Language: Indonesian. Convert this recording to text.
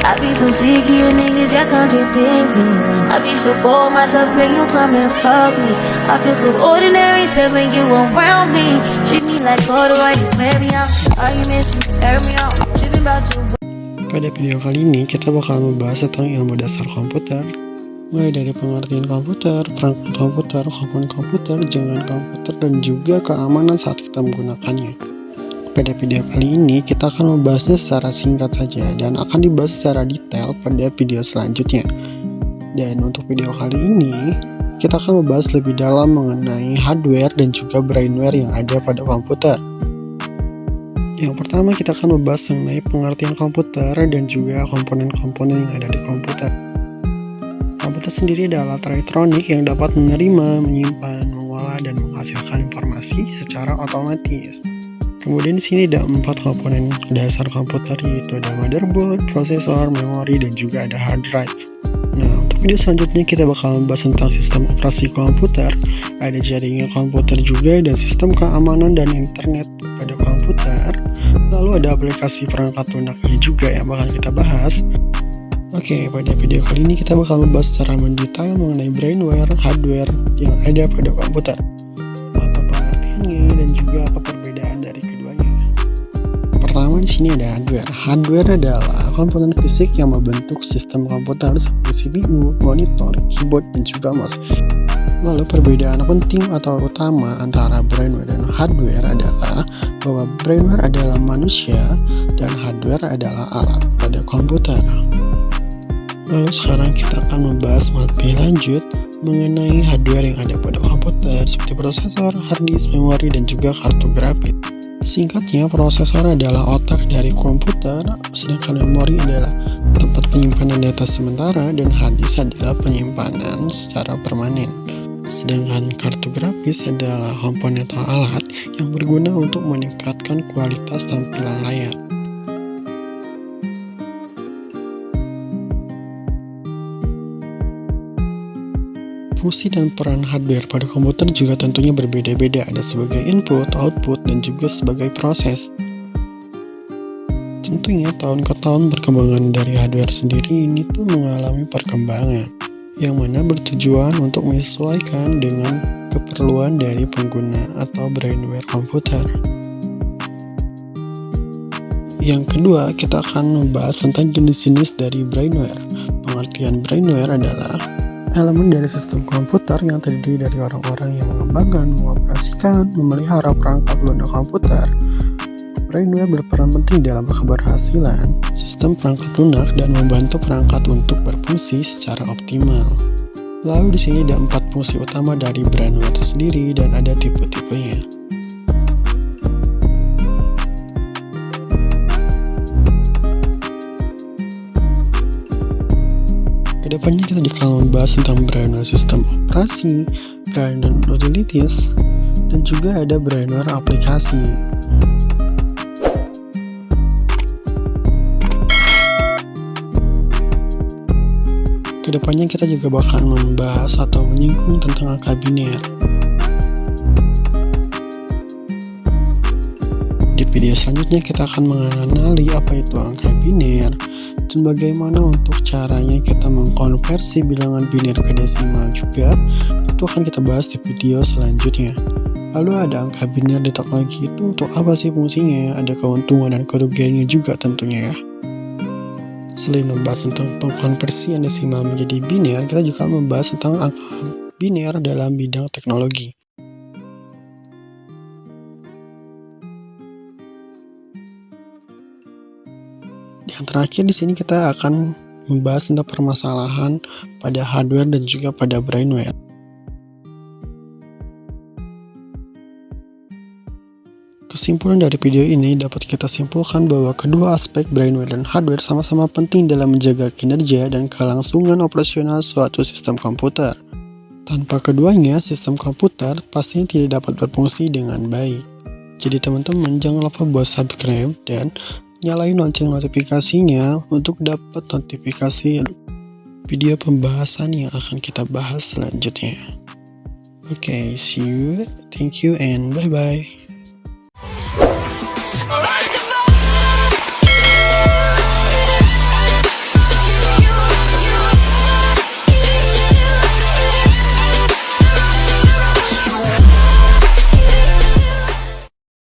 I be so sick of you niggas, y'all contradicting. I be so bold myself when you come and fuck me. I feel so ordinary, except when you around me. Treat me like water while you wear me out. Arguments, you air me out. Tripping about you. Pada video kali ini kita bakal membahas tentang ilmu dasar komputer, mulai dari pengertian komputer, perangkat komputer, komponen komputer, jaringan komputer, dan juga keamanan saat kita menggunakannya. Pada video kali ini kita akan membahasnya secara singkat saja dan akan dibahas secara detail pada video selanjutnya. Dan untuk video kali ini kita akan membahas lebih dalam mengenai hardware dan juga brainware yang ada pada komputer. Yang pertama kita akan membahas mengenai pengertian komputer dan juga komponen-komponen yang ada di komputer. Komputer sendiri adalah alat elektronik yang dapat menerima, menyimpan, mengolah, dan menghasilkan informasi secara otomatis. Kemudian di sini ada 4 komponen dasar komputer, yaitu ada motherboard, prosesor, memori, dan juga ada hard drive. Nah, untuk video selanjutnya kita bakal membahas tentang sistem operasi komputer, ada jaringan komputer juga, dan sistem keamanan dan internet pada komputer. Lalu ada aplikasi perangkat lunaknya juga yang bakal kita bahas. Oke, pada video kali ini kita bakal membahas secara mendetail mengenai brainware, hardware yang ada pada komputer. Apa pengertiannya dan juga apa perbedaan dari keduanya. Pertama di sini ada hardware. Hardware adalah komponen fisik yang membentuk sistem komputer seperti CPU, monitor, keyboard, dan juga mouse. Lalu perbedaan penting atau utama antara brainware dan hardware adalah bahwa brainware adalah manusia dan hardware adalah alat pada komputer. Lalu sekarang kita akan membahas lebih lanjut mengenai hardware yang ada pada komputer seperti prosesor, hard disk, memori, dan juga kartu grafis. Singkatnya, prosesor adalah otak dari komputer, sedangkan memori adalah tempat penyimpanan data sementara, dan hard disk adalah penyimpanan secara permanen. Sedangkan kartu grafis adalah komponen atau alat yang berguna untuk meningkatkan kualitas tampilan layar. Fungsi dan peran hardware pada komputer juga tentunya berbeda-beda, ada sebagai input, output, dan juga sebagai proses. Tentunya tahun ke tahun perkembangan dari hardware sendiri ini tuh mengalami perkembangan, yang mana bertujuan untuk menyesuaikan dengan keperluan dari pengguna atau brainware komputer. Yang kedua, kita akan membahas tentang jenis-jenis dari brainware. Pengertian brainware adalah elemen dari sistem komputer yang terdiri dari orang-orang yang mengembangkan, mengoperasikan, memelihara perangkat lunak komputer. Brainware berperan penting dalam keberhasilan sistem perangkat lunak dan membantu perangkat untuk berfungsi secara optimal. Lalu di sini ada 4 fungsi utama dari brainware itu sendiri dan ada tipe-tipenya. Kedepannya kita akan membahas tentang brainware sistem operasi, brainware utilities, dan juga ada brainware aplikasi. Kedepannya kita juga bakal membahas atau menyinggung tentang angka biner. Di video selanjutnya kita akan mengenali apa itu angka biner dan bagaimana untuk caranya kita mengkonversi bilangan biner ke desimal juga. Itu akan kita bahas di video selanjutnya. Lalu ada angka biner di teknologi itu untuk apa sih fungsinya? Ada keuntungan dan kerugiannya juga tentunya ya. Selain membahas tentang pengkonversian desimal menjadi biner, kita juga membahas tentang angka biner dalam bidang teknologi. Yang terakhir di sini kita akan membahas tentang permasalahan pada hardware dan juga pada brainware. Kesimpulan dari video ini dapat kita simpulkan bahwa kedua aspek brainware dan hardware sama-sama penting dalam menjaga kinerja dan kelangsungan operasional suatu sistem komputer. Tanpa keduanya, sistem komputer pastinya tidak dapat berfungsi dengan baik. Jadi teman-teman jangan lupa buat subscribe dan nyalain lonceng notifikasinya untuk dapat notifikasi video pembahasan yang akan kita bahas selanjutnya. Oke, see you, thank you, and bye-bye.